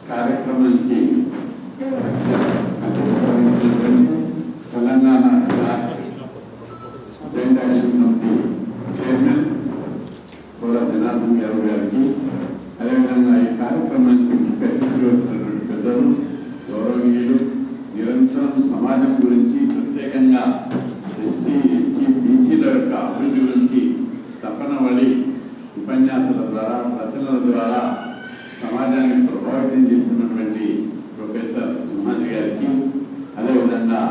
కార్యక్రమానికి Telangana joint action committee chairman కూడా జనార్దన్ యాదవ్ గారికి, అదేవిధంగా ఈ కార్యక్రమానికి ముఖ్య అతిథులు వచ్చినటువంటి పెద్దలు, గౌరవనీయులు, నిరంతరం సమాజం గురించి, ప్రత్యేకంగా ఎస్సీ ఎస్టీ బీసీల యొక్క అభివృద్ధి గురించి తపన పడి ఉపన్యాసాల ద్వారా, రచనల ద్వారా సమాజాన్ని ప్రభావితం చేస్తున్నటువంటి ప్రొఫెసర్ సింహాద్రి గారికి, అదేవిధంగా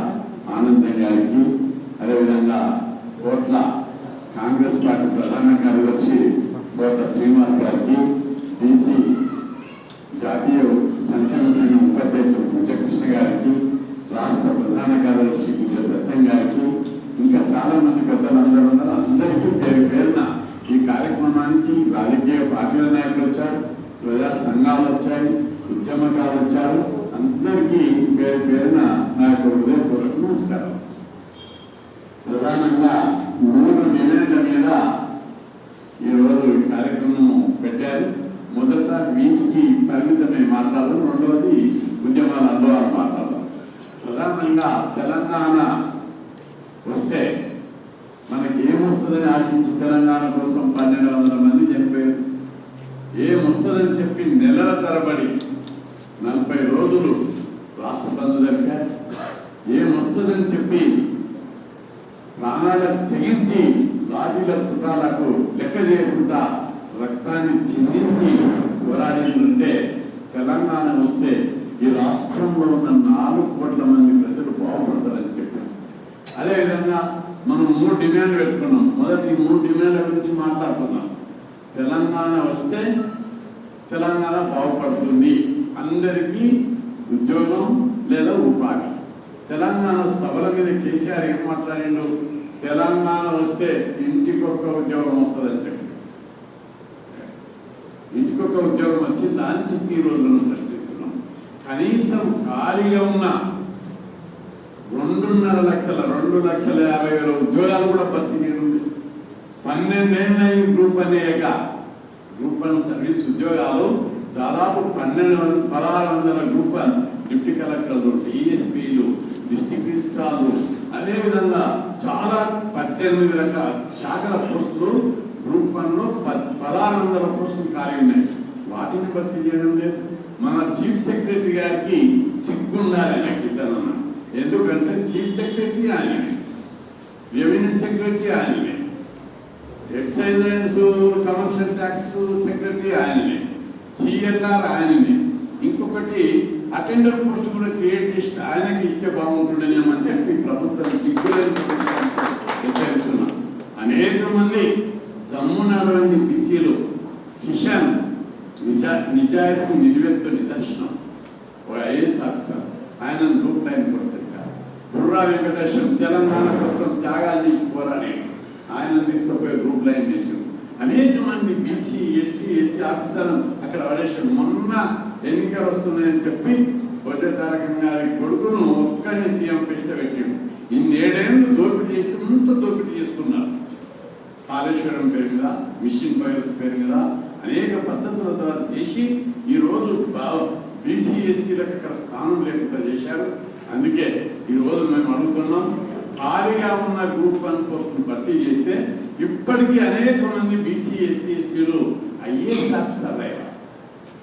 ఆనందం గారికి, అదేవిధంగా కోట్ల కాంగ్రెస్ పార్టీ ప్రధాన కార్యదర్శి కోట్ల శ్రీనివాస్ గారికి, బీసీ జాతీయ సంక్షేమ సంఘం ఉపాధ్యక్షుడు ముచ్చకృష్ణ గారికి, రాష్ట్ర ప్రధాన కార్యదర్శి గుజ్జ సత్యం గారికి, ఇంకా చాలా మంది పెద్దలందరూ ఉన్నారు. అందరికీ పేరు పేరున ఈ కార్యక్రమానికి రాజకీయ పార్టీల నాయకులు వచ్చారు, ప్రజా సంఘాలు వచ్చాయి, ఉద్యమకాలు వచ్చారు. అందరికీ పేరు పేరున నా యొక్క హృదయపూర్వక నమస్కారం. ప్రధానంగా 3 డిమాండ్ల మీద ఈరోజు ఈ కార్యక్రమం పెట్టారు. మొదట వీటికి పరిమితమై మాట్లాడడం, రెండవది ఉద్యమాల అనుభవాలు మాట్లాడడం. ప్రధానంగా తెలంగాణ వస్తే మనకి ఏమొస్తుందని ఆశించి తెలంగాణ కోసం 1200 మంది చనిపోయారు. ఏమొస్తుందని చెప్పి నెలల తరబడి 40 రోజులు రాష్ట్ర బంధు జరిపారు. ఏమొస్తుందని చెప్పి ప్రాణాలకు తెగించి లాఠీల పుటాలకు లెక్క చేయకుండా రక్తాన్ని చిందించి పోరాడిందంటే తెలంగాణ వస్తే ఈ రాష్ట్రంలో ఉన్న 4 కోట్ల మంది ప్రజలు బాగుపడతారని చెప్పారు. అదేవిధంగా మనం 3 డిమాండ్లు పెట్టుకున్నాం. మొదటి 3 డిమాండ్ల గురించి మాట్లాడుకున్నాం. తెలంగాణ వస్తే తెలంగాణ బాగుపడుతుంది, అందరికీ ఉద్యోగం లేదా ఉపాధి. తెలంగాణ సభల మీద కేసీఆర్ ఏం మాట్లాడిండు? తెలంగాణ వస్తే ఇంటికొక ఉద్యోగం వస్తుందని చెప్పి, ఇంటికొక ఉద్యోగం వచ్చి దాని చెప్పి ఈ రోజులను ప్రశ్నిస్తున్నాం. కనీసం ఖాళీగా ఉన్న 2.5 లక్షల 2,50,000 ఉద్యోగాలు కూడా భర్తీ చేయనుంది. 12 ఏళ్ళైంది గ్రూప్ అనేక గ్రూప్ 1 సర్వీస్ ఉద్యోగాలు దాదాపు 1,600 గ్రూప్ 1 డిప్యూటీ కలెక్టర్లు, డిఎస్పీలు, డిస్ట్రిక్ట్ రిజిస్ట్రార్లు, అదేవిధంగా చాలా 18 రకాల శాఖల పోస్టులు గ్రూప్ 1లో 1,600 పోస్టులు ఖాళీ ఉన్నాయి. వాటిని భర్తీ చేయడం లేదు. మన చీఫ్ సెక్రటరీ గారికి సిగ్గుండాలని చెప్తానన్నా. ఎందుకంటే చీఫ్ సెక్రటరీ ఆయననే, రెవెన్యూ సెక్రటరీ ఆయననే, excise and commercial tax secretary ఆయననే, సిఎల్ఆర్ ఆయననే. ఇంకొకటి అటెండర్ పోస్ట్ కూడా క్రియేట్ చేసి ఆయనకి ఇస్తే బాగుంటుండేమని చెప్పి ప్రభుత్వం హెచ్చరిస్తున్నాం. అనేక మంది దమ్మున్నటువంటి బీసీలు కిషన్ నిజాయితీ నిలువెత్తు నిదర్శనం. ఒక ఐఏఎస్ ఆఫీసర్, ఆయన గ్రూప్ 9 గుర్తించారు. బుర్రా వెంకటేశ్వరం తెలంగాణ కోసం త్యాగాన్ని పోరాడి ఆయన తీసుకుపోయి గ్రూప్ 9 చేశారు. అనేక మంది బీసీ ఎస్సీ ఎస్టీ ఆఫీసర్లు అక్కడ పడేశారు. మొన్న ఎన్నికలు వస్తున్నాయని చెప్పి బొడ్డే తారక గారి కొడుకును ఒక్కరిని సీఎం పెట్టాడు. ఇన్ని 7 ఏళ్ళు దోపిడీ చేస్తే అంత దోపిడీ చేసుకున్నారు. కాళేశ్వరం పేరు మీద, మిషన్ భగీరథ పేరు మీద అనేక పద్ధతుల ద్వారా చేసి ఈరోజు బీసీ ఎస్సీలకు అక్కడ స్థానం లేకుండా చేశారు. అందుకే ఈరోజు మేము అడుగుతున్నాం, ఖాళీగా ఉన్న గ్రూప్ 1 పోస్టును భర్తీ చేస్తే ఇప్పటికీ అనేక మంది బీసీ ఎస్సీ ఎస్టీలు ఐఏఎస్ ఆఫీసర్లు అయ్యారు.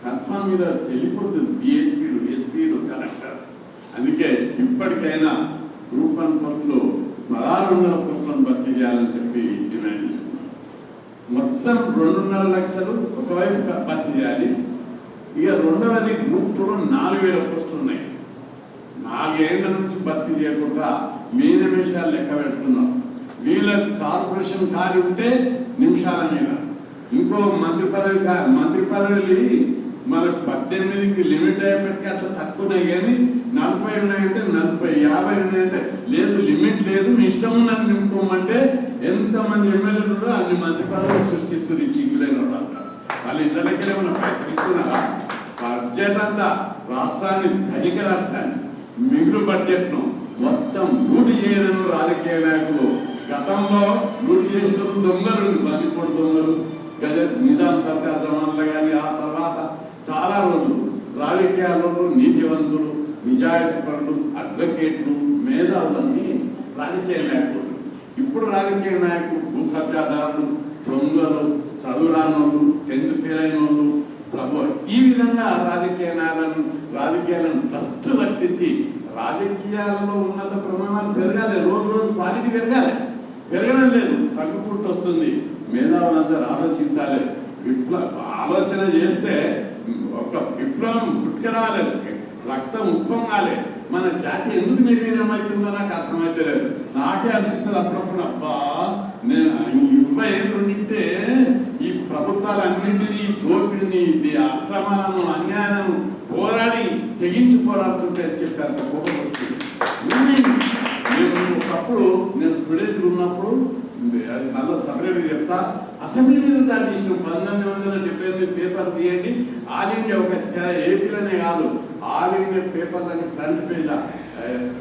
కన్ఫామ్ మీద వెళ్ళిపోతుంది, బిహెచ్పీలు, ఎస్పీలు, కలెక్టర్. అందుకే ఇప్పటికైనా గ్రూప్ 1 పోస్టులు 1,600 పోస్టులను భర్తీ చేయాలని చెప్పి డిమాండ్ చేస్తున్నాం. మొత్తం 2.5 లక్షలు ఒకవైపు భర్తీ చేయాలి. ఇక రెండవది గ్రూప్ 2లో 4,000 పోస్టులు ఉన్నాయి. 4 ఏళ్ల నుంచి భర్తీ చేయకుండా నిమిషాలు లెక్క పెడుతున్నాం. వీళ్ళ కార్పొరేషన్ ఖాళీ ఉంటే నిమిషాల మీద, ఇంకో మంత్రి పదవి మనకు 18కి లిమిట్ అయ్యేప్పటికీ అట్లా తక్కువనే, కానీ 40 ఉన్నాయంటే 40, 50 ఉన్నాయంటే లేదు, లిమిట్ లేదు, మీ ఇష్టం ఉన్నది నింపుకోమంటే ఎంతమంది ఎమ్మెల్యేలు ఉన్నారో అన్ని మంత్రి పదవులు సృష్టిస్తున్నారు. ఈ చిక్కులైన వాళ్ళు ఇంటర్లకే ఏమన్నా పైసలు ఇస్తున్నారా? బడ్జెట్ అంతా రాష్ట్రాన్ని, ధనిక రాష్ట్రాన్ని, మిగులు బడ్జెట్ను మొత్తం లూటి చేయడం రాజకీయ నాయకులు. గతంలో లూటి చేసిన దొంగలు, బందిపోటు దొంగలు, గజ నిజాం సర్కార్ జమాన్లో కానీ ఆ తర్వాత చాలా రోజులు రాజకీయాలలో నీతివంతులు, నిజాయితీపరులు, అడ్వకేట్లు, మేధావులన్నీ రాజకీయ నాయకులు. ఇప్పుడు రాజకీయ నాయకులు భూకబ్జాదారులు, దొంగలు, చదువురానోళ్ళు, 10th ఫెయిల్ అయిన వాళ్ళు, ఈ విధంగా రాజకీయాలను ట్రస్ట్ పట్టించి రాజకీయాల్లో ఉన్నత ప్రమాణాలు పెరగాలి. రోజు రోజు క్వాలిటీ పెరగడం లేదు, తగ్గుకుంటూ వస్తుంది. మేధావులందరూ ఆలోచించాలి. ఆలోచన చేస్తే ఒక విప్లవం పుట్టుకురావాలి, రక్తం ఉప్పొంగాలి. మన జాతి ఎందుకు నిర్వీర్యమవుతుందో నాకు అర్థమైతే లేదు. నాకే అనిపిస్తుంది అప్పుడప్పుడు, అబ్బా నేను 20 ఏళ్ళు ఉంటే ఈ ప్రభుత్వాలన్నింటినీ, దోపిడిని, అక్రమాలను, అన్యాయాలను పోరాడి తెగించి పోరాడుతుంటే చెప్పారు. కోపం వస్తుంది. నేను ఒకప్పుడు నేను స్టూడెంట్ ఉన్నప్పుడు మళ్ళీ సపరేట్గా చెప్తా, అసెంబ్లీ మీద దాడి చేసిన 1978 పేపర్ తీయండి. ఆల్ ఇండియా ఒక ఏపీలోనే కాదు, ఆల్ ఇండియా పేపర్లని ఫ్రంట్ పేజ్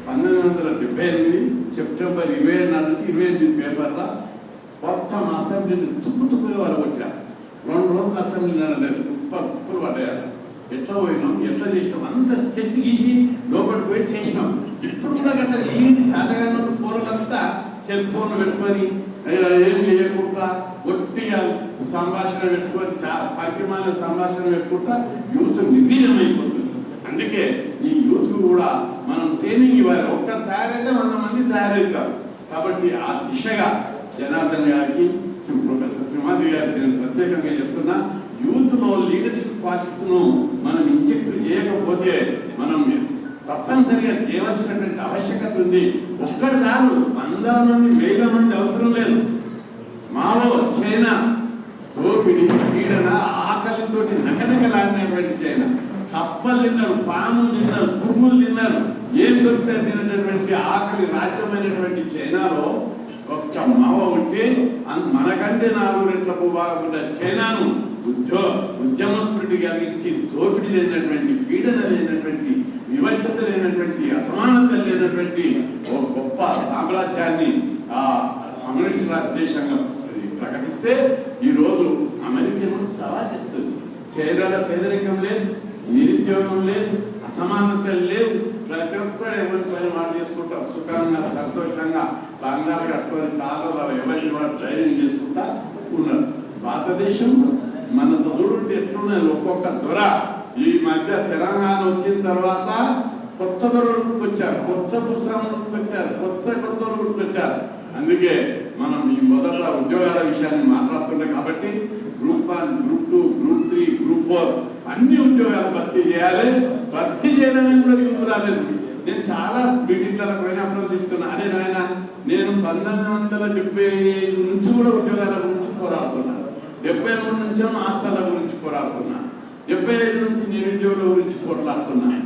1978 సెప్టెంబర్ 24 నుంచి 28 పేపర్ల మొత్తం అసెంబ్లీని తుప్పుగా వాళ్ళు వచ్చారు. 2 రోజులు అసెంబ్లీ నడలేదు, కుప్పలు పడ్డారు. ఎట్లా పోయినాం, ఎట్లా చేసినాం, అంత స్కెచ్ గీసి లోపలికి పోయి చేసినాం. ఇప్పుడు కూడా గట్లా ఏంటి చేతగానే పూర్వలంతా సెల్ ఫోన్ పెట్టుకొని ఏం చేయకుండా ఒట్టిగా సంభాషణ పెట్టుకొని పక్కిమాల సంభాషణ పెట్టుకుంటా యూత్ నిర్వీర్యమైపోతుంది. అందుకే ఈ యూత్ కూడా మనం ట్రైనింగ్ ఇవ్వాలి. ఒక్కరు తయారైతే 100 మంది తయారవుతారు. కాబట్టి ఆ దిశగా జనార్దన్ గారికి, ప్రొఫెసర్ శ్రీమాధి గారికి నేను ప్రత్యేకంగా చెప్తున్నా, యూత్లో లీడర్షిప్ క్వాలిటీస్ను మనం ఇంజెక్ట్ చేయకపోతే మనం తప్పనిసరిగా చేయవలసినటువంటి ఆవశ్యకత ఉంది. ఒక్కడు కాదు, 100 మంది 1000 మంది అవసరం లేదు. మాలో చైనా దోపిడి, పీడన, ఆకలితోటి నకనకలాడినటువంటి చైనా, కప్పలు తిన్నారు, పాములు తిన్నారు, పురుగులు తిన్నారు, ఏం దొరికితే తినటువంటి ఆకలి రాజ్యమైనటువంటి చైనాలో ఒక్క మావ ఉంటే మనకంటే 4 రెట్లకు బాగుండే చైనాను ఉద్యమ స్ఫూర్తి కలిగించి దోపిడీ లేనటువంటి, పీడన లేనటువంటి, వివక్షత లేనటువంటి, అసమానత లేనటువంటి ఒక గొప్ప సామ్రాజ్యాన్ని కమ్యూనిస్ట్ దేశంగా ప్రకటిస్తే ఈరోజు అమెరికా సవాల్ చేస్తుంది. చైనాలో పేదరికం లేదు, నిరుద్యోగం లేదు, అసమానత లేదు. ప్రతి ఒక్కరు ఎవరి పని వాడు చేసుకుంటారు, సుఖంగా సంతోషంగా బంగారు కట్టుకొని కాలంలో ఎవరిని వాడు ధైర్యం చేసుకుంటా ఉన్నారు. భారతదేశంలో మన చదువుంటే ఎట్లున్నది, ఒక్కొక్క దొర ఈ మధ్య తెలంగాణ వచ్చిన తర్వాత కొత్త దొరలు వచ్చారు, కొత్త పుస్తకాలు వచ్చారు, కొత్త వచ్చారు. అందుకే మనం ఈ మొదట ఉద్యోగాల విషయాన్ని మాట్లాడుతున్నాం. కాబట్టి గ్రూప్ 1, గ్రూప్ 2, గ్రూప్ 3, గ్రూప్ 4 అన్ని ఉద్యోగాలు భర్తీ చేయాలి. భర్తీ చేయడానికి కూడా యూత్ రాలేదు. నేను చాలా మీటింగ్లకు పోయినప్పుడు చెప్తున్నా, అదే నాయన నేను 1975 నుంచి కూడా ఉద్యోగాల గురించి పోరాడుతున్నాను. 73 నుంచి హాస్టళ్ల గురించి పోరాడుతున్నాను. 75 నుంచి నిరుద్యోగుల గురించి పోరాడుతున్నాను.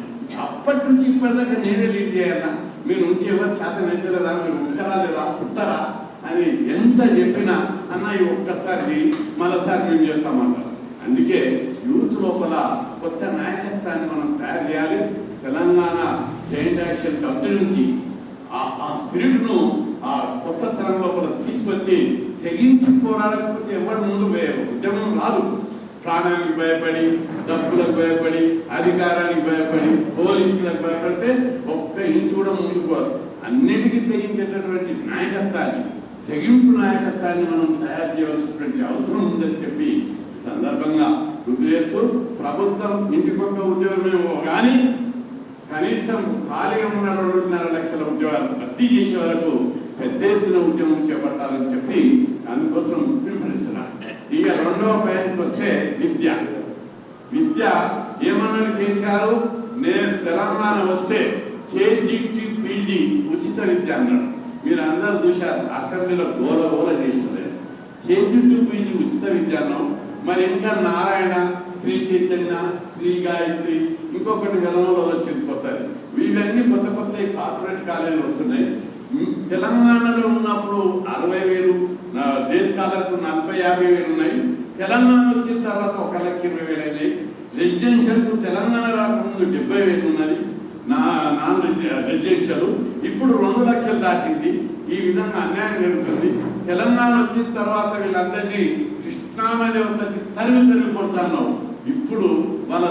అప్పటి నుంచి ఇప్పటిదాకా నేనే లీడ్ చేయాలా, మీరు నుంచి ఎవరు శాతం అయితే లేదా, మీరు ఉంటారా లేదా, పుట్టారా అని ఎంత చెప్పినా అన్న ఈ ఒక్కసారి మరోసారి మేము చేస్తామంటారు. అందుకే యూత్ లోపల కొత్త నాయకత్వాన్ని మనం తయారు చేయాలి. తెలంగాణ జైంట్ యాక్షన్ కమిటీ నుంచి ఆ స్పిరిట్ను ఆ కొత్త తరం లోపల తీసుకొచ్చి తెగించి పోరాడకపోతే ఎవరు ముందు ఉద్యమం రాదు. ప్రాణానికి భయపడి, డబ్బులకు భయపడి, అధికారానికి భయపడి, పోలీసులకు భయపడితే ఒక్క ఇంచు కూడా ముందుకు అన్నిటికీ తెగించేటటువంటి నాయకత్వాన్ని, తెగింపు నాయకత్వాన్ని మనం తయారు చేయవలసినటువంటి అవసరం ఉందని చెప్పి సందర్భంగా గుర్తు చేస్తూ, ప్రభుత్వం ఇంటికొక ఉద్యోగమేమో కానీ కనీసం ఖాళీగా ఉన్న 2.5 లక్షల ఉద్యోగాలు భర్తీ చేసే వరకు పెద్ద ఎత్తున ఉద్యమం చేపట్టాలని చెప్పి అందుకోసం పిలుపునిస్తున్నాను. ఇక 2వ పాయింట్కి వస్తే విద్య ఏమన్నారు కేసీఆర్, నేను తెలంగాణ వస్తే KG to PG ఉచిత విద్య అన్నాడు. మీరు అందరూ చూశారు, అసెంబ్లీలో గోల చేసినారు. KG to PG ఉచిత విద్య అన్నాం. మరి ఇంకా నారాయణ, శ్రీ చైతన్య, శ్రీ గాయత్రి, ఇంకొకటి వెలంలో వచ్చింది కొత్తది. ఇవన్నీ కొత్త కార్పొరేట్ కాలేజీలు వస్తున్నాయి. తెలంగాణలో ఉన్నప్పుడు 60,000, డే స్కాలర్కు 40,000-50,000 ఉన్నాయి. తెలంగాణ వచ్చిన తర్వాత 1,20,000 అయినాయి. రెసిడెన్షియల్కు తెలంగాణ రాకముందు 70,000 ఉన్నది, నాన్ రెసిడెన్షియల్ ఇప్పుడు 2 లక్షలు దాటింది. ఈ విధంగా అన్యాయం జరుగుతుంది. తెలంగాణ వచ్చిన తర్వాత వీళ్ళందరినీ కృష్ణానది తరిమి కొడతాను. ఇప్పుడు వాళ్ళ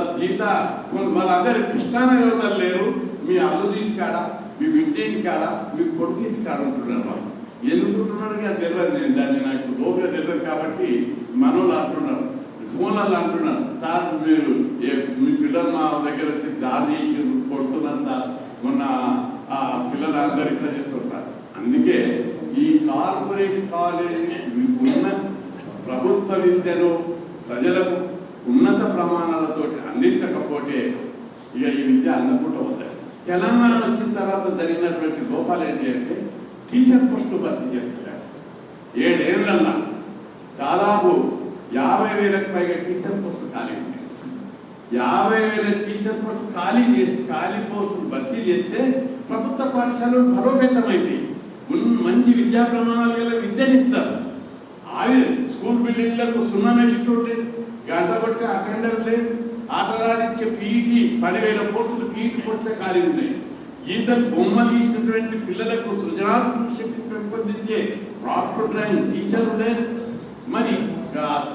వాళ్ళందరూ కృష్ణానగర్ లేరు, మీ అల్లుడింటి కాడ, మీ బిడ్డింటి కాడ, మీ కొడుకింటి కాడ ఉంటున్నారు. వాళ్ళు ఎందుకుంటున్నారు కానీ తెలియదు. నేను దాన్ని నాకు లోపల తెలియదు కాబట్టి మనోళ్ళు అంటున్నారు, ఫోన్లలో అంటున్నారు, సార్ మీరు మీ పిల్లలు మా దగ్గర వచ్చి దారి చేసి కొడుతున్నారు సార్, మొన్న ఆ పిల్లలు అందరూ ఇట్లా చేస్తారు సార్. అందుకే ఈ కార్పొరేట్ కాలేజీ ఉన్న ప్రభుత్వ విద్యను ప్రజలకు ఉన్నత ప్రమాణాలతో అందించకపోతే ఇక ఈ విద్య అందకుండా అవుతాయి. తెలంగాణ వచ్చిన తర్వాత జరిగినటువంటి లోపాలు ఏంటి అంటే టీచర్ పోస్టులు భర్తీ చేస్తున్నారు. 7 ఏళ్ళన్నా దాదాపు 50,000కు పైగా టీచర్ పోస్టులు ఖాళీ ఉన్నాయి. 50,000 టీచర్ పోస్టులు ఖాళీ పోస్టులు భర్తీ చేస్తే ప్రభుత్వ పాఠశాలలు బలోపేతమైంది. మంచి విద్యా ప్రమాణాలు గల విద్యనిస్తారు. అవి స్కూల్ బిల్డింగ్లకు సున్నం వేసుకుంటే గంట కొట్టే అటెండర్ లేదు, ఆటలాడించే పీఈటీ 10,000 పోస్టులు పీఈటీ పోస్టులే ఖాళీ ఉన్నాయి. గీతలు బొమ్మలు గీసినటువంటి పిల్లలకు సృజనాత్మక శక్తి పెంపొందించే ప్రాపర్ డ్రాయింగ్ టీచర్లు లేదు. మరి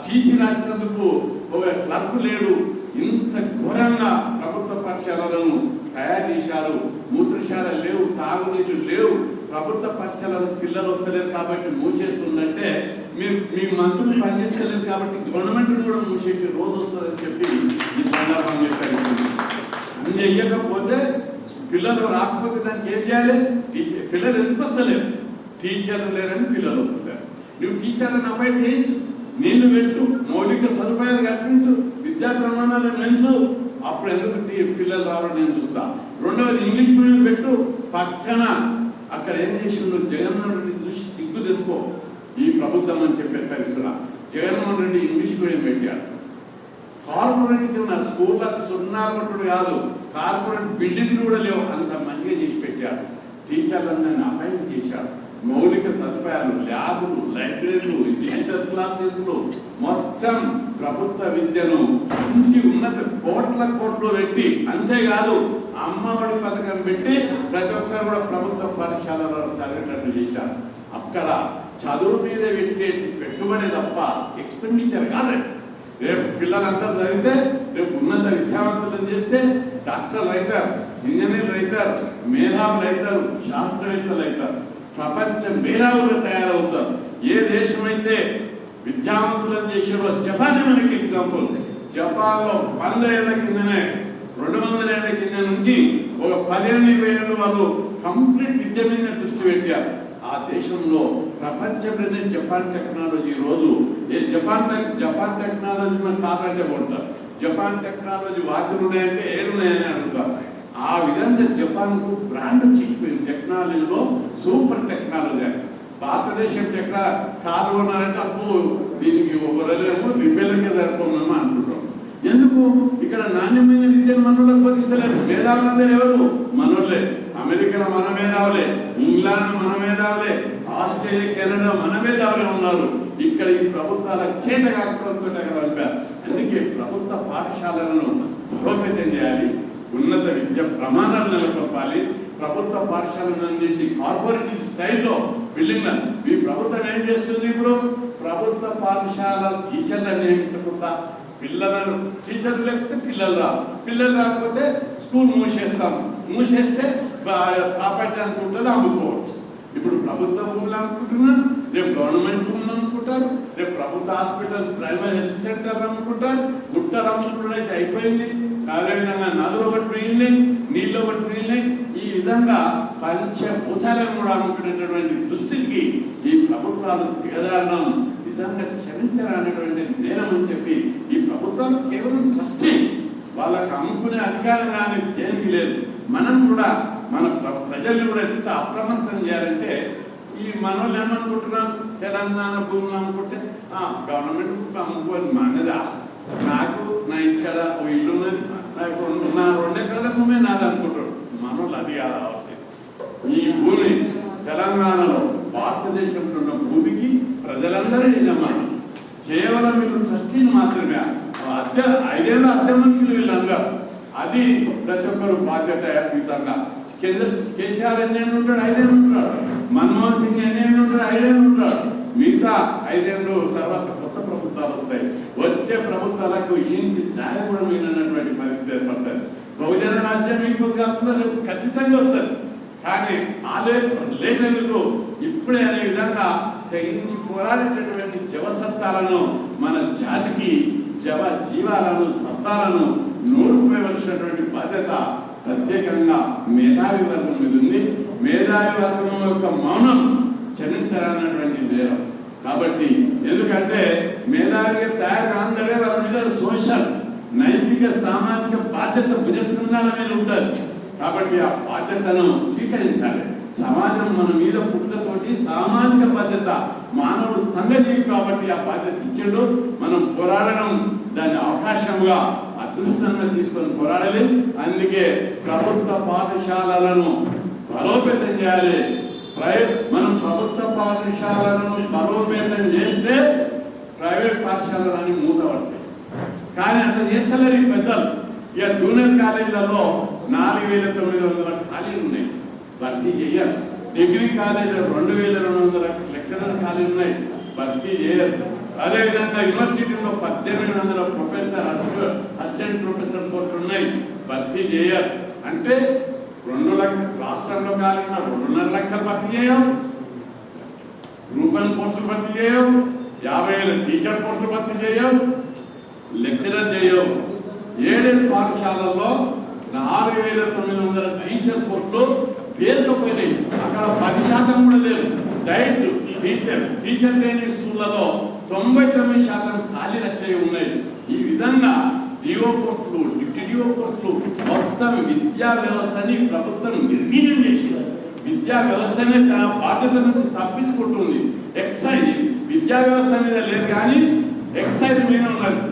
టీసీ రాష్ట్రాలకు ఒక క్లర్క్ లేడు. ఇంత ఘోరంగా ప్రభుత్వ పాఠశాలలను తయారు చేశారు. మూత్రశాలలు లేవు, తాగునీళ్ళు లేవు. ప్రభుత్వ పాఠశాలలో పిల్లలు వస్తలేరు కాబట్టి మూసేస్తుందంటే మీ మంత్రులు పనిచేస్తలేరు కాబట్టి గవర్నమెంట్ కూడా మూసేసి రోజు వస్తుందని చెప్పి ఈ సందర్భం చెప్పారు. అన్ని చెయ్యకపోతే పిల్లలు రాకపోతే దానికి ఏం చేయాలి? పిల్లలు ఎందుకు వస్తలేరు? టీచర్లు లేరని పిల్లలు వస్తలేరు. నువ్వు టీచర్లను అపాయింట్ చేయించు, నీళ్లు పెట్టు, మౌలిక సదుపాయాలు కల్పించు, విద్యా ప్రమాణాలను పెంచు. అప్పుడు ఎందుకు పిల్లలు రావడం నేను చూస్తా. రెండవది ఇంగ్లీష్ మీడియం పెట్టు. పక్కన అక్కడ ఏం చేసిండు జగన్మోహన్ రెడ్డి చూసి సిగ్గు తెచ్చుకో. ఈ ప్రభుత్వం అని చెప్పి హెచ్చరిస్తున్నా. జగన్మోహన్ రెడ్డి ఇంగ్లీష్ మీడియం పెట్టాడు. కార్పొరేట్ కింద స్కూళ్ళకు సున్నాలు కాదు, కార్పొరేట్ బిల్డింగ్లు కూడా లేవు, అంత మంచిగా చేసి పెట్టారు. టీచర్లందరినీ అపాయింట్ చేశారు. మౌలిక సదుపాయాలు, ల్యాబులు, లైబ్రరీలు, డిజిటల్ క్లాసెస్లు, మొత్తం ప్రభుత్వ విద్యను మంచి ఉన్నత కోట్లు పెట్టి, అంతేకాదు అమ్మఒడి పథకం పెట్టి ప్రతి ఒక్కరు కూడా ప్రభుత్వ పాఠశాలలో చదివేటట్టు చేశారు. అక్కడ చదువు మీద పెట్టే పెట్టుబడి తప్ప ఎక్స్పెండిచర్ కాదండి. రేపు పిల్లలందరూ చదివితే రేపు ఉన్నత విద్యావంతులను చేస్తే డాక్టర్లు అవుతారు, ఇంజనీర్లు అవుతారు, మేధావులు అవుతారు, శాస్త్రవేత్తలు అవుతారు, ప్రపంచ మేధావులు తయారవుతారు. ఏ దేశం అయితే విద్యావంతులను చేసారో జపాన్ మనకి ఎగ్జాంపుల్. జపాన్లో 100 ఏళ్ల కిందనే 200 ఏళ్ల కింద నుంచి ఒక 10 ఏళ్ళు 20 ఏళ్ళు వాళ్ళు కంప్లీట్ విద్య మీద దృష్టి పెట్టారు. ఆ దేశంలో ప్రపంచంలోనే జపాన్ టెక్నాలజీ రోజు జపాన్ టెక్నాలజీ మనకు కాదంటే కొడతారు. జపాన్ టెక్నాలజీ వాచులు ఉన్నాయంటే ఏడున్నాయని అడుగుతారు. ఆ విధంగా జపాన్కు బ్రాండ్ చిక్కిపోయింది. టెక్నాలజీలో సూపర్ టెక్నాలజీ. భారతదేశం కారు ఉన్నారంటే అప్పు దీనికి ఒకరేమో రిపేర్లకే సరిపోమేమో అంటున్నాం. ఎందుకు? ఇక్కడ నాణ్యమైన విద్యను మనోళ్ళకి బోధిస్తలేరు. మేధావులందరూ ఎవరు? మనోళ్ళే. అమెరికాలో మన మేధావులే, ఇంగ్లాండ్ మన మేధావులే, ఆస్ట్రేలియా, కెనడా మన మేధావులే ఉన్నారు. ఇక్కడ ఈ ప్రభుత్వాల చేత కాకపోతే అక్కడ పంపారు. అందుకే ప్రభుత్వ పాఠశాలలను బలోపేతం చేయాలి, ఉన్నత విద్య ప్రమాణాలు నెలకొల్పాలి. ప్రభుత్వ పాఠశాలన్నింటి కార్పొరేటివ్ స్టైల్లో బిల్డింగ్. ఈ ప్రభుత్వం ఏం చేస్తుంది? ఇప్పుడు ప్రభుత్వ పాఠశాల టీచర్లను నియమించకుండా పిల్లలను టీచర్లు లేకపోతే పిల్లలు రాకపోతే స్కూల్ మూసేస్తే ప్రాపర్టీ అంత ఉంటుంది, అమ్ముకోవచ్చు. ఇప్పుడు ప్రభుత్వ భూములు అమ్ముకుంటున్నారు, రేపు గవర్నమెంట్ భూములు అమ్ముకుంటారు, రేపు ప్రభుత్వ హాస్పిటల్, ప్రైమరీ హెల్త్ సెంటర్ అమ్ముకుంటారు. గుట్టలు అమ్ముకుంటే అయితే అయిపోయింది. అదేవిధంగా నదులు ఒకటి పోయినాయి, నీళ్ళు ఒకటి పోయినాయి. ఈ విధంగా పంచభూతాలను కూడా అమ్ముకునేటటువంటి దుస్థితికి ఈ ప్రభుత్వాలు దిగదారడం నిజంగా క్షమించరానటువంటి నేరం అని చెప్పి ఈ ప్రభుత్వాలు కేవలం ట్రస్టీ, వాళ్ళకి అమ్ముకునే అధికారం కానీ దేనికి లేదు. మనం కూడా మన ప్రజల్ని కూడా ఎంత అప్రమత్తం చేయాలంటే ఈ మనోళ్ళు ఏమనుకుంటున్నారు? తెలంగాణ భూములు అమ్ముకుంటే గవర్నమెంట్ అమ్ముకోవాలి మనదా? నాకు నా ఇక్కడ ఇల్లు ఉన్నది, నాకు 2 ఎకరాల భూమి నాది అనుకుంటాడు. మనోళ్ళు అది కాదు అవసరం. ఈ భూమి తెలంగాణలో భారతదేశంలో ఉన్న భూమికి ప్రజలందరూ నిజమన్నారు. కేవలం వీళ్ళు ట్రస్టీలు మాత్రమే. 5 ఏళ్ళ అద్దె మనుషులు వీళ్ళందరూ. అది ప్రతి ఒక్కరు బాధ్యతాయుతంగా. కేసీఆర్ ఎన్నేళ్ళు ఉంటాడు? 5 ఏళ్ళు ఉంటాడు. మన్మోహన్ సింగ్ ఎన్నేళ్ళు ఉంటాడు? 5 ఏళ్ళు ఉంటాడు. మిగతా 5 ఏళ్ళు తర్వాత కొత్త ప్రభుత్వం ప్రభుత్వాలు వస్తాయి. వచ్చే ప్రభుత్వాలకు ఇంచి ఛాయ కూడా మీనటువంటి పరిస్థితి ఏర్పడతాయి. బహుజన రాజ్యం ఇంకొక కాకుండా ఖచ్చితంగా వస్తుంది. కానీ లేనందుకు ఇప్పుడే అనే విధంగా తెగించి పోరాడేటటువంటి జవసత్తాలను మన జాతికి జీవాలను సత్తాలను నూరుకోవలసినటువంటి బాధ్యత ప్రత్యేకంగా మేధావి వర్గం మీద ఉంది. మేధావి వర్గం యొక్క మౌనం క్షమించాలన్నటువంటి నేరం. కాబట్టి ఎందుకంటే మేధావిగా తయారు కాందడే వాళ్ళ మీద సోషల్ నైతిక సామాజిక బాధ్యత భుజస్కంధాల మీద ఉంటుంది. కాబట్టి ఆ బాధ్యతను స్వీకరించాలి. సమాజం మన మీద పుట్టుకతోటి సామాజిక బాధ్యత, మానవుడు సంఘజీవి కాబట్టి ఆ బాధ్యత ఇచ్చాడు. మనం పోరాడడం దాన్ని అవకాశంగా అదృష్టంగా తీసుకొని పోరాడాలి. అందుకే ప్రభుత్వ పాఠశాలలను బలోపేతం చేయాలి. మనం ప్రభుత్వ పాఠశాలలను బలోపేతం చేస్తే ప్రైవేట్ పాఠశాలలని మూతపడతాయి. కానీ అట్లా చేస్తలేరు ఈ పెద్దలు. ఇక జూనియర్ కాలేజీలలో 4,900 ఖాళీలు ఉన్నాయి, భర్తీ చేయాలి. డిగ్రీ కాలేజీలో 2,200 లెక్చరర్ ఖాళీలు ఉన్నాయి, భర్తీ చేయాలి. అదేవిధంగా యూనివర్సిటీలో 1,800 ప్రొఫెసర్ అసిస్టెంట్ ప్రొఫెసర్ పోస్టులు ఉన్నాయి, భర్తీ చేయాలి. అంటే 2 లక్షలు రాష్ట్రంలో కాలిన 2.5 లక్షలు భర్తీ చేయం, గ్రూప్ 1 పోస్టులు భర్తీ చేయం, 50,000 టీచర్ పోస్టులు భర్తీ చేయం, లెక్చరర్ చేయం. 7 పాఠశాలల్లో 4,900 టీచర్ పోస్టులు పేరుకపోయినాయి. అక్కడ 10% కూడా లేదు. డైరెక్ట్ టీచర్ ట్రైనింగ్ స్కూళ్లలో 99% ఖాళీ వచ్చాయి ఉన్నాయి. ఈ విధంగా డిఓ పోస్టులు, డిప్యూటీ డిఓ పోస్టులు, మొత్తం విద్యా వ్యవస్థని ప్రభుత్వం నిర్వీర్యం చేసింది. విద్యా వ్యవస్థనే తన బాధ్యత నుంచి తప్పించుకుంటుంది. ఎక్సైజ్ విద్యా వ్యవస్థ మీద లేదు కానీ ఎక్సైజ్ మీద ఉన్నది.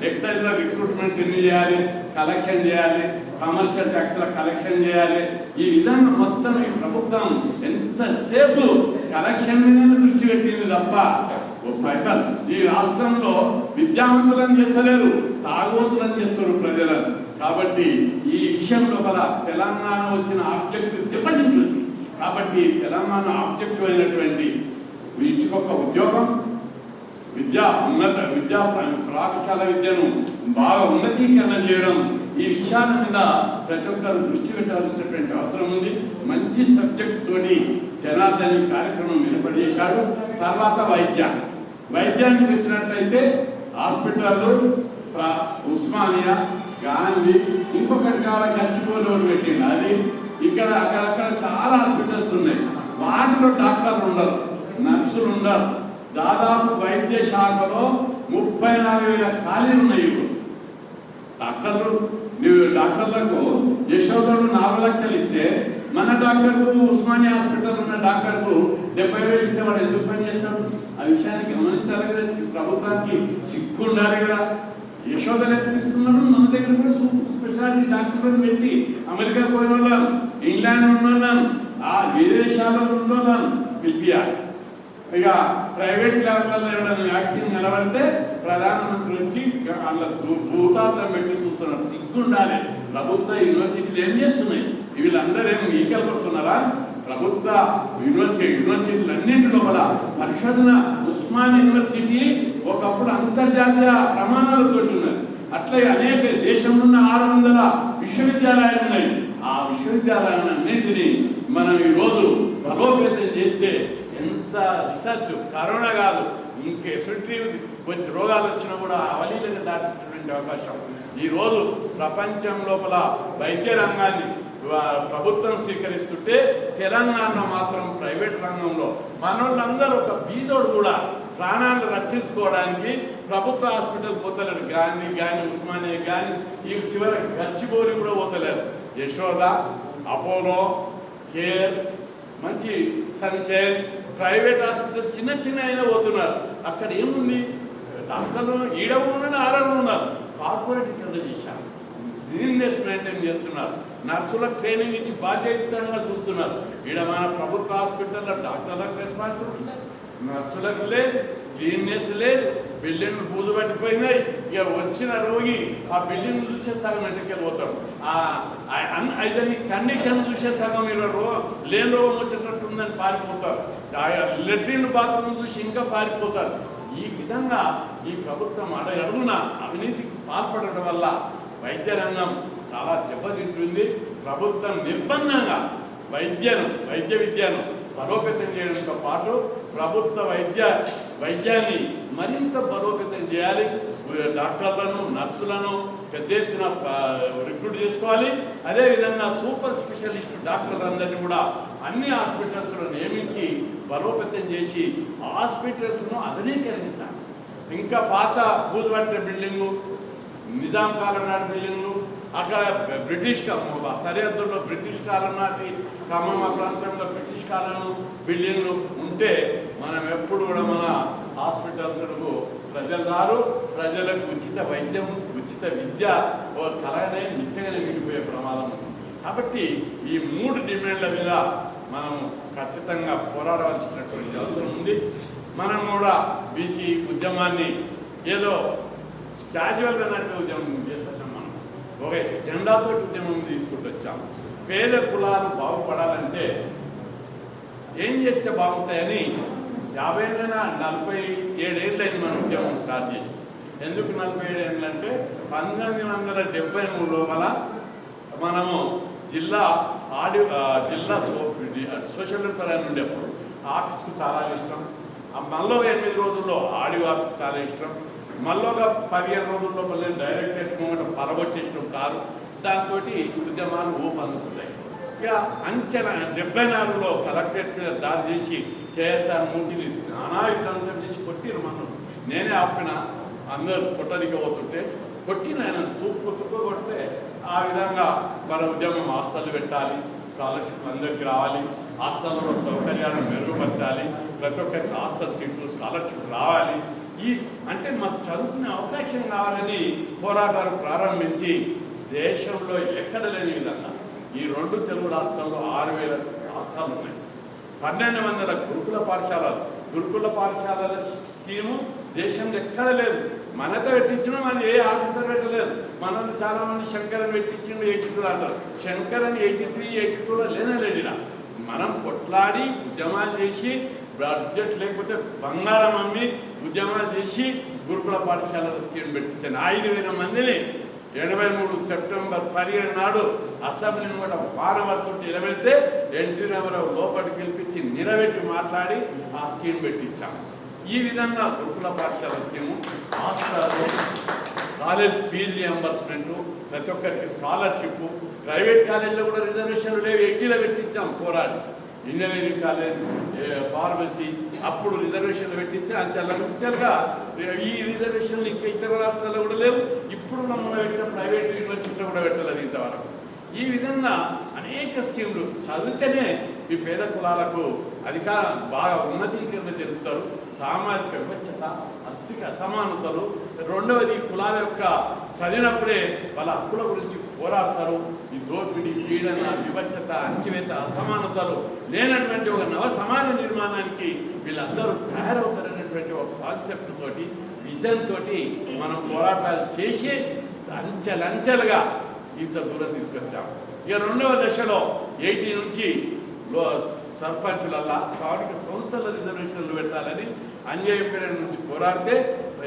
ఎక్సైజ్ లో రిక్రూట్మెంట్ ఎన్ని చేయాలి, కలెక్షన్ చేయాలి, కమర్షియల్ ట్యాక్స్ లో కలెక్షన్ చేయాలి. ఈ విధంగా మొత్తం ఈ ప్రభుత్వం ఎంతసేపు కలెక్షన్ మీద దృష్టి పెట్టింది తప్ప పైసలు ఈ రాష్ట్రంలో విద్యావంతులను చేస్తలేరు, తాగోతులను చేస్తారు ప్రజలను. కాబట్టి ఈ విషయం లోపల తెలంగాణ వచ్చిన ఆబ్జెక్టివ్ దెబ్బతింటుంది. కాబట్టి తెలంగాణ ఆబ్జెక్టివ్ అయినటువంటి వీటికొక ఉద్యోగం, ఉన్నత విద్యా పాఠశాల విద్యను బాగా ఉన్నతీకరణ చేయడం, ఈ విషయాల మీద ప్రతి ఒక్కరు దృష్టి పెట్టాల్సినటువంటి అవసరం ఉంది. మంచి సబ్జెక్ట్ తోటి జనార్దన్ కార్యక్రమం ఏర్పడేశాడు. తర్వాత వైద్యానికి వచ్చినట్లయితే హాస్పిటల్లో ఉస్మానియా, గాంధీ, ఇంకొకటి కాడ గచ్చిపోలోడు పెట్టింది. అది ఇక్కడ అక్కడక్కడ చాలా హాస్పిటల్స్ ఉన్నాయి. వాటిలో డాక్టర్లు ఉండరు, నర్సులు ఉండరు. దాదాపు వైద్య శాఖలో 34,000 ఖాళీలు ఉన్నాయి. డాక్టర్లకు యశోదరుడు 4 లక్షలు ఇస్తే మన డాక్టర్కు ఉస్మానియా హాస్పిటల్ ఉన్న డాక్టర్కు 70,000 ఇస్తే వాడు ఎందుకు పని చేస్తాడు? ఆ విషయాన్ని గమనించాలి కదా. ప్రభుత్వానికి సిగ్గు ఉండాలి కదా. యశోదలు ఎంత తీసుకున్నారు? మన దగ్గర కూడా సూపర్ స్పెషాలిటీ డాక్టర్లను పెట్టి అమెరికా పోయిన వాళ్ళను, ఇంగ్లాండ్ ఉన్న వాళ్ళను, ఆ విదేశాలలో ఉన్న వాళ్ళను పిలిపియాలి. ఇక ప్రైవేట్ ల్యాబ్లలో ఎవరైనా వ్యాక్సిన్ నిలబడితే ప్రధానమంత్రి వచ్చి వాళ్ళ భూతాత్రం పెట్టి చూస్తున్నారు. సిగ్గుండాలి. ప్రభుత్వ యూనివర్సిటీలు ఏం చేస్తున్నాయి? వీళ్ళందరూ ఏం ఈకలు కొడుతున్నారా? ప్రభుత్వ యూనివర్సిటీలు అన్నింటి లోపల పరిశోధన ఉస్మాన్ యూనివర్సిటీ ఒకప్పుడు అంతర్జాతీయ ప్రమాణాలతో ఉన్నారు. అట్లే అనేక దేశంలో ఉన్న 600 విశ్వవిద్యాలయాలు ఉన్నాయి. ఆ విశ్వవిద్యాలయాలన్నింటినీ మనం ఈరోజు బలోపేతం చేస్తే ఎంత రీసెర్చ్, కరోనా కాదు ఇంకెటువంటి కొంచెం రోగాలు వచ్చినా కూడా అవలీలుగా దాటించేటువంటి అవకాశం. ఈరోజు ప్రపంచం లోపల వైద్య రంగాన్ని ప్రభుత్వం స్వీకరిస్తుంటే తెలంగాణలో మాత్రం ప్రైవేట్ రంగంలో మనోళ్ళందరూ ఒక బీదోడు కూడా ప్రాణాలను రక్షించుకోవడానికి ప్రభుత్వ హాస్పిటల్ పోతలేరు. గాంధీ కానీ ఉస్మానియా కానీ ఈ చివరి గచ్చిబౌలి కూడా పోతలేరు. యశోద, అపోలో, కేర్, మంచి సన్షైన్ ప్రైవేట్ హాస్పిటల్ చిన్న చిన్న అయినా పోతున్నారు. అక్కడ ఏముంది? డాక్టర్లు ఈడ ఉన్నారు, ఆడలు ఉన్నారు. కార్పొరేట్ కింద చేశారు, క్లీన్నెస్ మెయింటైన్ చేస్తున్నారు, నర్సులకు ట్రైనింగ్ ఇచ్చి బాధ్యతంగా చూస్తున్నారు. ఈడ మన ప్రభుత్వ హాస్పిటల్లో డాక్టర్లకు రెస్పాన్సిబిలిటీ లేదు, నర్సులకు లేదు, క్లీన్నెస్ లేదు, బిల్డింగ్లు బూజు పట్టిపోయినాయి. ఇక వచ్చిన రోగి ఆ బిల్డింగ్ చూసే సగం ఇంటికి పోతాం. అయితే కండిషన్ చూసే సగం లేని రోగం వచ్చేటట్టు ఉందని పారిపోతారు. లెట్రిన్ బాత్రూమ్ చూసి ఇంకా పారిపోతారు. ఈ విధంగా ఈ ప్రభుత్వం అడుగున అవినీతికి పాల్పడడం వల్ల వైద్య రంగం చాలా దెబ్బతింటుంది. ప్రభుత్వం నిర్బంధంగా వైద్య విద్యను బలోపేతం చేయడంతో పాటు ప్రభుత్వ వైద్యాన్ని మరింత బలోపేతం చేయాలి. డాక్టర్లను, నర్సులను పెద్ద ఎత్తున రిక్రూట్ చేసుకోవాలి. అదేవిధంగా సూపర్ స్పెషలిస్ట్ డాక్టర్లందరినీ కూడా అన్ని హాస్పిటల్స్లో నియమించి బలోపేతం చేసి హాస్పిటల్స్ను ఆధునీకరించాలి. ఇంకా పాత బూజుపట్టిన బిల్డింగు, నిజాం కాలం నాటి బిల్డింగ్లు, అక్కడ బ్రిటిష్ సరిహద్దుల్లో బ్రిటిష్ కాలం నాటి ఖమ్మం ప్రాంతంలో బ్రిటిష్ కాలం బిల్డింగ్లు ఉంటే మనం ఎప్పుడు కూడా మన హాస్పిటల్స్కు ప్రజలు రారు. ప్రజలకు ఉచిత వైద్యం, ఉచిత విద్య కలగానే నిత్యగానే మిగిలిపోయే ప్రమాదం ఉంది. కాబట్టి ఈ 3 డిమాండ్ల మీద మనం ఖచ్చితంగా పోరాడవలసినటువంటి అవసరం ఉంది. మనం కూడా బీసీ ఉద్యమాన్ని ఏదో క్యాజువల్గా నడిపే ఉద్యమం చేస్తున్నాం. మనం ఒక జెండాతో ఉద్యమం తీసుకుంటూ వచ్చాము. పేద కులాలు బాగుపడాలంటే ఏం చేస్తే బాగుంటాయని 47 ఏళ్ళైంది మన ఉద్యమం స్టార్ట్ చేసి. ఎందుకు 47 ఏళ్ళు అంటే 1973 లోపల మనము జిల్లా సోషల్ వెల్ఫేర్ అని ఉండేప్పుడు ఆఫీస్కు చాలా ఇష్టం. మళ్ళీ 8 రోజుల్లో ఆడియో ఆఫీస్ చాలా ఇష్టం. మళ్ళీ ఒక 15 రోజుల్లో మళ్ళీ డైరెక్టరేట్ మూమెంట్ పరగొట్టేసిన కారు. దాంతో ఉద్యమాలు ఊపందుతున్నాయి. ఇక అంచెల 74లో కలెక్టరేట్ మీద దాడి చేసి కేఎస్ఆర్ మూర్తిని నానా యుద్ధాంతం చేసి కొట్టిరు. మనం నేనే ఆపిన, అందరూ కొట్టదికపోతుంటే కొట్టిన ఆయన తూపు కొడితే ఆ విధంగా మన ఉద్యమం హాస్టల్ పెట్టాలి, స్కాలర్షిప్ అందరికీ రావాలి, హాస్టల్లో సౌకర్యాలను మెరుగుపరచాలి, ప్రతి ఒక్కరికి హాస్టల్ సీట్లు స్కాలర్షిప్ రావాలి, అంటే మాకు చదువుకునే అవకాశం కావాలని పోరాటాలు ప్రారంభించి దేశంలో ఎక్కడ లేని విధంగా ఈ 2 తెలుగు రాష్ట్రాల్లో 6000 రాష్ట్రాలు ఉన్నాయి. 1200 గురుకుల పాఠశాలల స్కీము దేశంలో ఎక్కడ లేదు. మనతో పెట్టించడం అది ఏ ఆఫీసర్ పెట్టలేదు. మనల్ని చాలామంది శంకరన్ పెట్టించిండు 82 అంటారు. శంకరన్ 83, 82లో లేనేలేదు. ఇలా మనం కొట్లాడి ఉద్యమాలు చేసి బడ్జెట్ లేకపోతే బంగారం అమ్మి ఉద్యమాలు చేసి గురుకుల పాఠశాలల స్కీమ్ పెట్టించాను. 5000 మందిని 83 సెప్టెంబర్ 17 నాడు అసెంబ్లీని కూడా వారవరతో నిలబెడితే ఎన్టీ రామారావు లోపలికి గెలిపించి నిలబెట్టి మాట్లాడి ఆ స్కీమ్ పెట్టించాము. ఈ విధంగా గురుకుల పాఠశాల scheme, hostel, college fees reimbursement, ప్రతి ఒక్కరికి స్కాలర్షిప్, ప్రైవేట్ కాలేజీలో కూడా రిజర్వేషన్లు లేవు, 80లో పెట్టించాం పోరాడి. ఇంజనీరింగ్ కాలేజ్, ఫార్మసీ అప్పుడు రిజర్వేషన్లు పెట్టిస్తే అంచెలుగా ఈ రిజర్వేషన్లు ఇంకా ఇతర రాష్ట్రాల్లో కూడా లేవు. ఇప్పుడు మనం పెట్టిన ప్రైవేట్ యూనివర్సిటీలో కూడా పెట్టలేదు ఇంతవరకు. ఈ విధంగా అనేక స్కీములు చదివితేనే ఈ పేద కులాలకు అధికారం బాగా ఉన్నతీకరణ జరుపుతారు. సామాజిక వివక్షత, ఆర్థిక అసమానతలు, రెండవది కులాల యొక్క చదివినప్పుడే వాళ్ళ హక్కుల గురించి పోరాడతారు. ఈ దోపిడీ, పీడన, వివక్షత, అణచివేత, అసమానతలు లేనటువంటి ఒక నవ సమాజ నిర్మాణానికి వీళ్ళందరూ తయారవుతారనేటువంటి ఒక కాన్సెప్ట్ తోటి, విజన్ తోటి మనం పోరాటాలు చేసి అంచెలంచెలుగా ఇంత దూరం తీసుకొచ్చాము. ఇక 2వ దశలో 80 నుంచి సర్పంచులల్లా స్థానిక సంస్థల రిజర్వేషన్లు పెట్టాలని అంజయ్య నుంచి పోరాడితే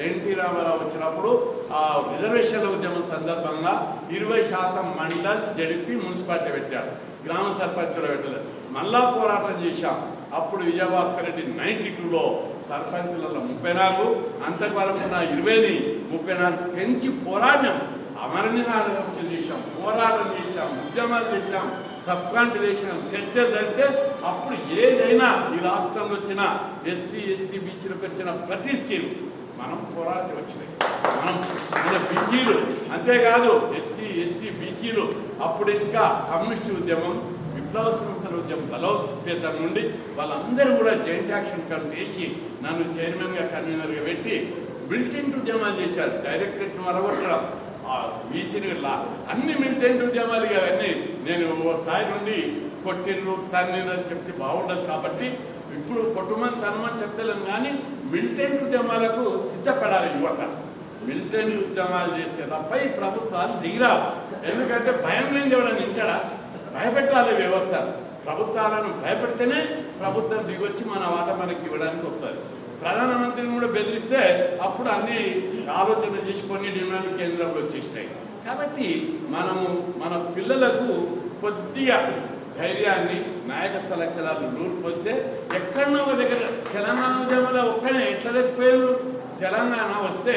ఎన్టీ రామారావు వచ్చినప్పుడు ఆ రిజర్వేషన్ల ఉద్యమం సందర్భంగా 20% మండల్, జడిపి, మున్సిపాలిటీ పెట్టాడు. గ్రామ సర్పంచులు పెట్టలేదు. మళ్ళా పోరాటం చేశాం. అప్పుడు విజయభాస్కర్ రెడ్డి 92లో సర్పంచులలో 34, అంతవరకు 20ని 34 పెంచి పోరాడినాం. అమరనినాదం చేశాం, పోరాటం చేశాం, ఉద్యమాలు చేశాం, సబ్కాంట్రీ చేశాం, చర్చలు జరిగితే అప్పుడు ఏదైనా ఈ రాష్ట్రంలో వచ్చిన ఎస్సీ, ఎస్టీ, బీసీలకు వచ్చిన ప్రతి స్కీమ్ మనం పోరాటం వచ్చినాయి. మన బీసీలు అంతేకాదు, ఎస్సీ, ఎస్టీ, బీసీలు అప్పుడు ఇంకా కమ్యూనిస్టు ఉద్యమం, విప్లవ సంస్థల ఉద్యమం బలోపేతం నుండి వాళ్ళందరూ కూడా జాయింట్ యాక్షన్ కమిటీ వేసి నన్ను చైర్మన్గా, కన్వీనర్గా పెట్టి మిలిటెంట్ ఉద్యమాలు చేశారు. డైరెక్టరేట్ను వరగొట్టడం, బీసీని అన్ని మిలిటెంట్ ఉద్యమాలు అవన్నీ నేను ఓ స్థాయి నుండి కొట్టిర్రు, తన్నిరు అని చెప్తే బాగుండదు. కాబట్టి ఇప్పుడు కొట్టుమని తనమని చెప్తలేము, కానీ మిలిటెంట్ ఉద్యమాలకు సిద్ధపడాలి యువత. మిలిటెంట్ ఉద్యమాలు చేస్తే తప్ప ఈ ప్రభుత్వాలు దిగిరావు. ఎందుకంటే భయం లేని ఎవడని ఇక్కడ భయపెట్టాలి వ్యవస్థ. ప్రభుత్వాలను భయపెడితేనే ప్రభుత్వం దిగొచ్చి మన వాట మనకి ఇవ్వడానికి వస్తుంది. ప్రధానమంత్రిని కూడా బెదిరిస్తే అప్పుడు అన్ని ఆలోచన చేసి కొన్ని డిమాండ్లు కేంద్రంలో వచ్చేసినాయి. కాబట్టి మనము మన పిల్లలకు కొద్దిగా ధైర్యాన్ని, నాయకత్వ లక్షణాలు నూరిపోతే ఎక్కడో ఒక దగ్గర తెలంగాణ ఉద్యమంలో ఒక్కనే ఎట్లా చచ్చిపోయారు. తెలంగాణ వస్తే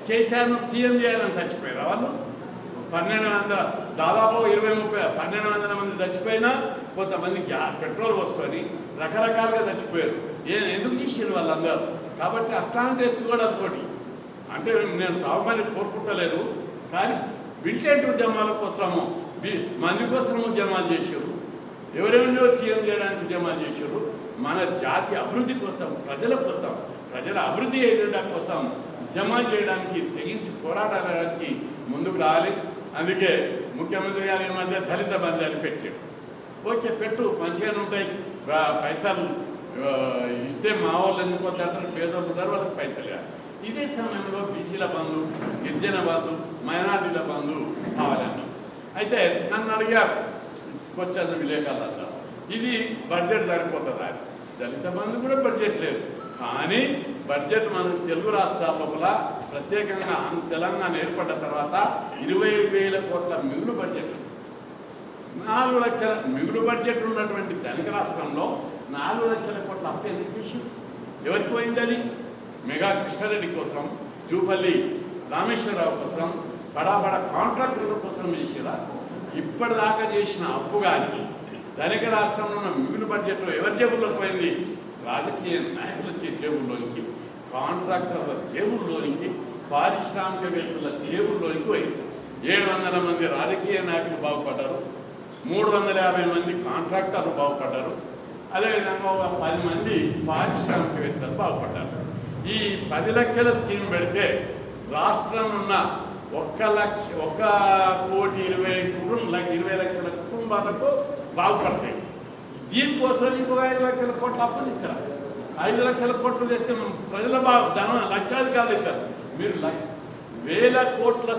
కేసీఆర్ను సీఎం చేయాలని చచ్చిపోయారు వాళ్ళు. 1200 దాదాపు 1200 మంది చచ్చిపోయినా కొంతమంది పెట్రోల్ పోసుకొని రకరకాలుగా చచ్చిపోయారు. ఎందుకు చేసారు వాళ్ళందరూ? కాబట్టి అట్లాంటి ఎత్తుకోవడంతో అంటే నేను సాగుమని కోరుకుంటలేను, కానీ మిలిటెంట్ ఉద్యమాల కోసము మంది కోసం ఉద్యమాలు చేశారు, ఎవరెవరినో సీఎం చేయడానికి ఉద్యమాలు చేశారు. మన జాతి అభివృద్ధి కోసం, ప్రజల కోసం, ప్రజల అభివృద్ధి ఎజెండా కోసం ఉద్యమాలు చేయడానికి, తెగించి పోరాడడానికి ముందుకు రావాలి. అందుకే ముఖ్యమంత్రి గారు ఈ మధ్య దళిత బంధు అని పెట్టాడు. ఓకే, పెట్టు, మంచిగానే ఉంటాయి, పైసలు ఇస్తే మా వాళ్ళు ఎందుకు వద్దంటారు, పేదలు ఉంటారు, వాళ్ళకి పైసలు. ఇదే సమయంలో బీసీల బంధు, గిరిజన బంధు, మైనార్టీల బంధు కావాలన్నాం. అయితే నన్ను అడిగారు కొంచెం విలేకరులంతా, ఇది బడ్జెట్ సరిపోతుందా? దళిత బంధు కూడా బడ్జెట్ లేదు, కానీ బడ్జెట్ మన తెలుగు రాష్ట్రాల లోపల ప్రత్యేకంగా తెలంగాణ ఏర్పడ్డ తర్వాత 20,000 కోట్ల మిగులు బడ్జెట్, 4 లక్షల మిగులు బడ్జెట్ ఉన్నటువంటి ధనిక రాష్ట్రంలో 4 లక్షల కోట్ల అప్పు ఎందుకు చేసి ఎవరికి పోయిందని? మెగా కృష్ణారెడ్డి కోసం, జూపల్లి రామేశ్వరరావు కోసం, బడా కాంట్రాక్టర్ల కోసం చేసిరా? ఇప్పటిదాకా చేసిన అప్పు కానీ ధనిక రాష్ట్రంలో ఉన్న మిగులు బడ్జెట్లో ఎవరి జేబుల్లోకి పోయింది? రాజకీయ నాయకుల జేబుల్లోనికి, కాంట్రాక్టర్ల జేబుల్లోనికి, పారిశ్రామికవేత్తల జేబుల్లోనికి పోయింది. 700 మంది రాజకీయ నాయకులు బాగుపడ్డారు, 350 మంది కాంట్రాక్టర్లు బాగుపడ్డారు, అదేవిధంగా ఒక 10 మంది పారిశ్రామికవేత్తలు బాగుపడ్డారు. ఈ 10 లక్షల స్కీమ్ పెడితే రాష్ట్రం ఉన్న 1,20,20 లక్షల కుటుంబాలకు బాగుపడతాయి. దీనికోసం ఇంకో 5 లక్షల కోట్ల అప్పులు ఇస్తారు. 5 లక్షల కోట్లు తెస్తే ప్రజల లక్షాధికారులు ఇస్తారు. మీరు 1,000 కోట్ల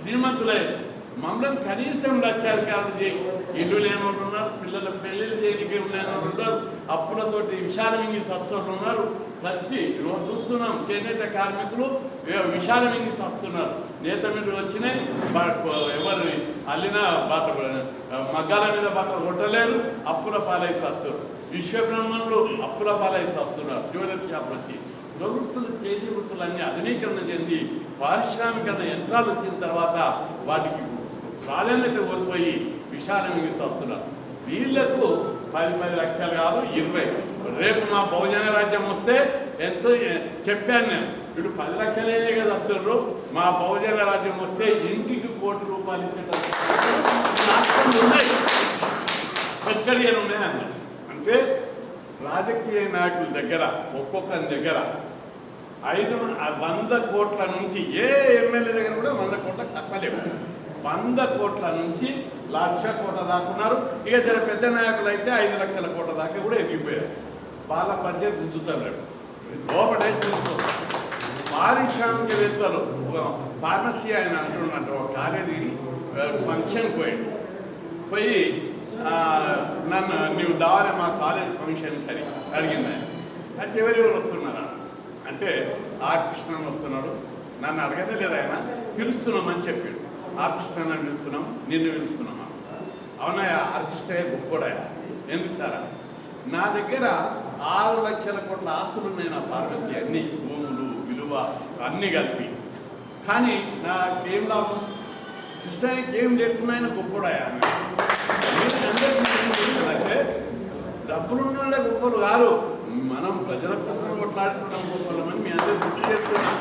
శ్రీమంతులే, మమ్మల్ని కనీసం లక్షాధికారులు చేయి. ఇల్లు లేని వాళ్ళు ఉన్నారు, పిల్లల పెళ్ళిళ్ళు చేయడానికి లేని వాళ్ళు ఉన్నారు, అప్పులతోటి విషాదమింగి సస్తులు ఉన్నారు. ప్రతి రోజు చూస్తున్నాం చేనేత కార్మికులు విషాదమింగి సస్తున్నారు. నేత మీద వచ్చినాయి, ఎవరు అల్లిన మగ్గాల మీద బట్టలు కొట్టలేరు, అప్పుల పాలై సస్తున్నారు. విశ్వబ్రహ్మణులు అప్పుల పాలై సస్తున్నారు. జ్యువెలరీ షాపులు వచ్చి వృత్తులు, చేతి వృత్తులన్నీ ఆధునీకరణ చెంది పారిశ్రామికరణ యంత్రాలు వచ్చిన తర్వాత వాటికి ప్రాధాన్యత కోల్పోయి విశాలంగా వస్తున్నారు. వీళ్లకు 10 లక్షలు కాదు, 20. రేపు మా బహుజన రాజ్యం వస్తే ఎంతో చెప్పాను నేను, వీడు 10 లక్షలే కదా వస్తున్నారు, మా బహుజన రాజ్యం వస్తే ఇంటికి ₹1,00,00,000 ఇచ్చేటప్పుడు ఉన్నాయి, ఎక్కడికి ఉన్నాయి అన్నారు. అంటే రాజకీయ నాయకుల దగ్గర ఒక్కొక్కరి దగ్గర 100 కోట్ల నుంచి, ఏ ఎమ్మెల్యే దగ్గర కూడా 100 కోట్ల తక్కువలేవు, 100 కోట్ల నుంచి 1,00,000 కోట్ల దాకా ఉన్నారు. ఇక జర పెద్ద నాయకులు అయితే 5 లక్షల కోట్ల దాకా కూడా ఎదిగిపోయారు. వాళ్ళ బడ్జెట్ గుంజుతారు లోపడే చూసుకోవాలి. పారిశ్రామికవేత్తలు, ఫార్మసీ ఆయన అంటున్నట్టు ఒక కాలేజీ ఫంక్షన్ పోయి నన్ను నీవు దావనే మా కాలేజ్ ఫంక్షన్ అడిగింది ఆయన. అంటే ఎవరెవరు వస్తున్నారా అంటే ఆర్ కృష్ణన్ వస్తున్నాడు, నన్ను అడగదే లేదు, ఆయన పిలుస్తున్నామని చెప్పాడు. ఆర్ కృష్ణని పిలుస్తున్నాం, నిన్ను పిలుస్తున్నామా? అవునాయా, ఆర్ కృష్ణయ్య గొప్పోడాయా? ఎందుకు సారా? నా దగ్గర 6 లక్షల కోట్ల ఆస్తులు ఉన్నాయి, నా ఫార్మసీ అన్ని భూములు విలువ అన్నీ కలిపి. కానీ నాకేం లాభం? కృష్ణయ్యకి ఏం లేకున్నా ఆయన గొప్పోడాయా? అంటే డబ్బులున్న గొప్పలు కాదు, మనం ప్రజల కోసం కొట్లాడుకోవడం గొప్పలమని మీ అందరూ గుర్తు చేస్తున్నాం.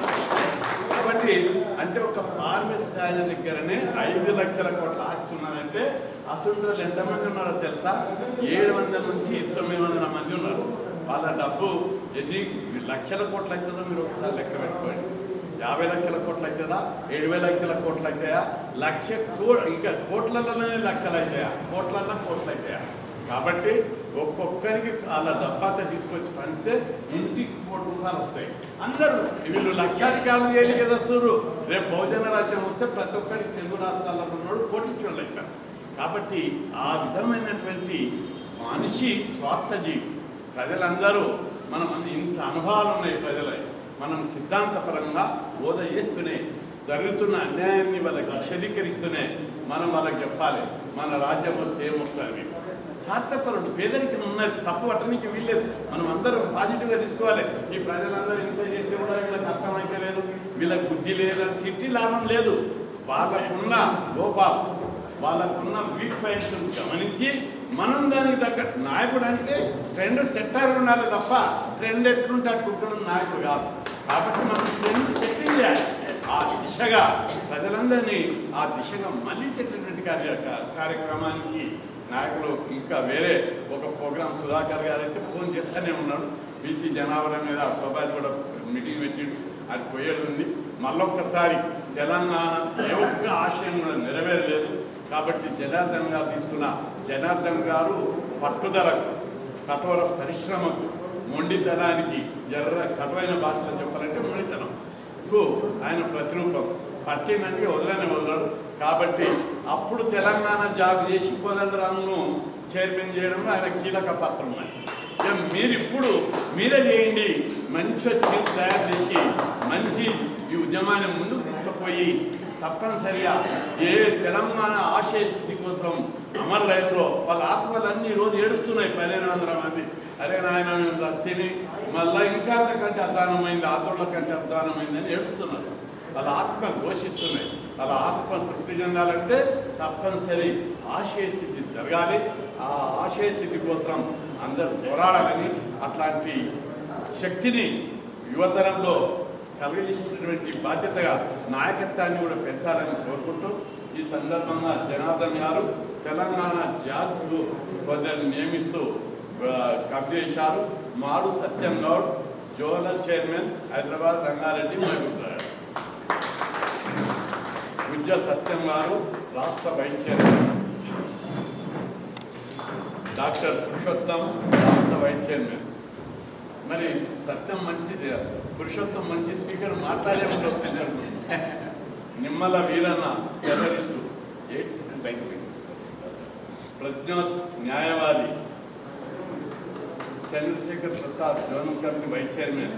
కాబట్టి అంటే ఒక ఫార్మసీ ఆయన దగ్గరనే 5 లక్షల కోట్ల ఆస్తి ఉన్నదంటే అసలు ఎంతమంది ఉన్నారో తెలుసా? 700 నుంచి 900 మంది ఉన్నారు. వాళ్ళ డబ్బు ఎన్ని లక్షల కోట్లు అవుతుందో మీరు ఒకసారి లెక్క పెట్టుకోండి. 50 లక్షల కోట్లు అవుతుందా? 70 లక్షల కోట్లు అవుతాయా? ఇంకా కోట్లలోనే లక్షలు అవుతాయా? కోట్లలో కోట్లు అవుతాయా? కాబట్టి ఒక్కొక్కరికి వాళ్ళ డబ్బాతో తీసుకొచ్చి పంచితే ఇంటికి ₹1,00,00,000 వస్తాయి. అందరూ వీళ్ళు లక్షాధికారులు చేయడానికి కదా వస్తున్నారు. రేపు బహుజన రాజ్యం వస్తే ప్రతి ఒక్కరికి తెలుగు రాష్ట్రాల్లో ఉన్నాడు కోటించడం లెక్క. కాబట్టి ఆ విధమైనటువంటి మనిషి స్వార్థజీవి. ప్రజలందరూ మనం ఇంత అనుభవాలు ఉన్నాయి ప్రజలై, మనం సిద్ధాంతపరంగా బోధ చేస్తూనే జరుగుతున్న అన్యాయాన్ని వాళ్ళకి విశదీకరిస్తూనే మనం వాళ్ళకి చెప్పాలి, మన రాజ్యం వస్తే ఏమొస్తుంది. స్వార్థపరుడు పేదరికం ఉన్నది, తప్పు పట్టడానికి వీల్లేదు. మనం అందరం పాజిటివ్గా తీసుకోవాలి. ఈ ప్రజలందరూ ఇంత చేస్తే కూడా వీళ్ళకి అర్థమైతే లేదు, వీళ్ళకి బుద్ధి లేదని తిట్టి లాభం లేదు. వాళ్ళకున్న లోపాలు, వాళ్ళకున్న వీక్ పాయింట్స్ గమనించి మనం దానికి తగ్గట్టు నాయకుడు అంటే ట్రెండ్ సెట్టర్ ఉండాలి తప్ప ట్రెండ్ ఎట్లుంటే అట్లుంటడం నాయకుడు కాదు. కాబట్టి మనం ట్రెండ్ సెట్టింగ్ చేయాలి. ఆ దిశగా ప్రజలందరినీ ఆ దిశగా మళ్ళించేటటువంటి కార్యక్రమానికి నాయకులు ఇంకా వేరే ఒక ప్రోగ్రాం సుధాకర్ గారు అయితే ఫోన్ చేస్తూనే ఉన్నాడు. బీసీ జనాభా మీద స్వభావం కూడా మీటింగ్ పెట్టిండు, అది పోయేది ఉంది. మళ్ళొక్కసారి తెలంగాణ ఏ ఒక్క ఆశయం కూడా నెరవేరలేదు. కాబట్టి జనార్దన్ గారు తీసుకున్న జనార్దన్ గారు పట్టుదలకు, కఠోర పరిశ్రమకు, మొండితనానికి, కఠోరైన భాషలో చెప్పాలంటే మొండితనంకు ఆయన ప్రతిరూపం. పట్టినంటే వదలడు. కాబట్టి అప్పుడు తెలంగాణ జాబ్ చేసి కోదండరాంను చైర్మన్ చేయడంలో ఆయన కీలక పాత్ర ఉన్నాయి. మీరు ఇప్పుడు మీరే చేయండి, మంచి తయారు చేసి మంచి ఈ ఉద్యమాన్ని ముందుకు తీసుకుపోయి తప్పనిసరిగా ఏ తెలంగాణ ఆశయ స్థితి కోసం అమరులైనరో వాళ్ళ ఆత్మలన్నీ ఈరోజు ఏడుస్తున్నాయి. 1500 మంది అరే నాయన మేము వస్తేనే మళ్ళీ ఇంకా అంతకంటే అధ్వానమైంది, ఆందోళన కంటే అధ్వానమైందని ఏడుస్తున్నారు. వాళ్ళ ఆత్మ ఘోషిస్తున్నాయి. వాళ్ళ ఆత్మ తృప్తి చెందాలంటే తప్పనిసరి ఆశయ స్థితి జరగాలి. ఆ ఆశయ స్థితి కోసం అందరూ పోరాడాలని, అట్లాంటి శక్తిని యువతరంలో కలిగించినటువంటి బాధ్యతగా నాయకత్వాన్ని కూడా పెంచాలని కోరుకుంటూ ఈ సందర్భంగా జనార్దన్ గారు తెలంగాణ జాతికు కొందరిని నియమిస్తూ కబ్జేశారు. మాడు సత్యం గౌడ్ జోనల్ చైర్మన్ హైదరాబాద్ రంగారెడ్డి మహబూబ్నగర్, గుజ్జ సత్యం గారు రాష్ట్ర వైస్ చైర్మన్, డాక్టర్ పురుషోత్తం రాష్ట్ర వైస్ చైర్మన్. మరి సత్యం మంచిది, పురుషోత్తం మంచి స్పీకర్ మాట్లాడే ఉండొచ్చు. నిమ్మల వీరన్న జర్నలిస్టు, ప్రజ్ఞోత్ న్యాయవాది, Chandrashekar Prasad zonal committee vice chairman,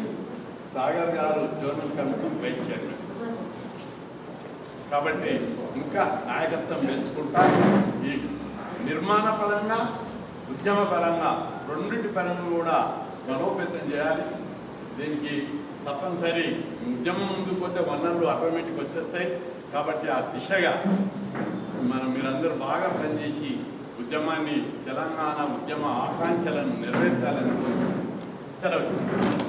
Sagar garu zonal committee vice chairman. కాబట్టి ఇంకా నాయకత్వం పెంచుకుంటా ఈ నిర్మాణ పరంగా, ఉద్యమ పరంగా, రెండింటి పరంగా కూడా బలోపేతం చేయాలి. దీనికి తప్పనిసరి ఉద్యమం ముందుకు పోతే వనరులు ఆటోమేటిక్ వచ్చేస్తాయి. కాబట్టి ఆ దిశగా మీరందరూ బాగా పనిచేసి ఉద్యమాన్ని, తెలంగాణ ఉద్యమ ఆకాంక్షలను నెరవేర్చాలని సెలవు తీసుకుంటున్నాను.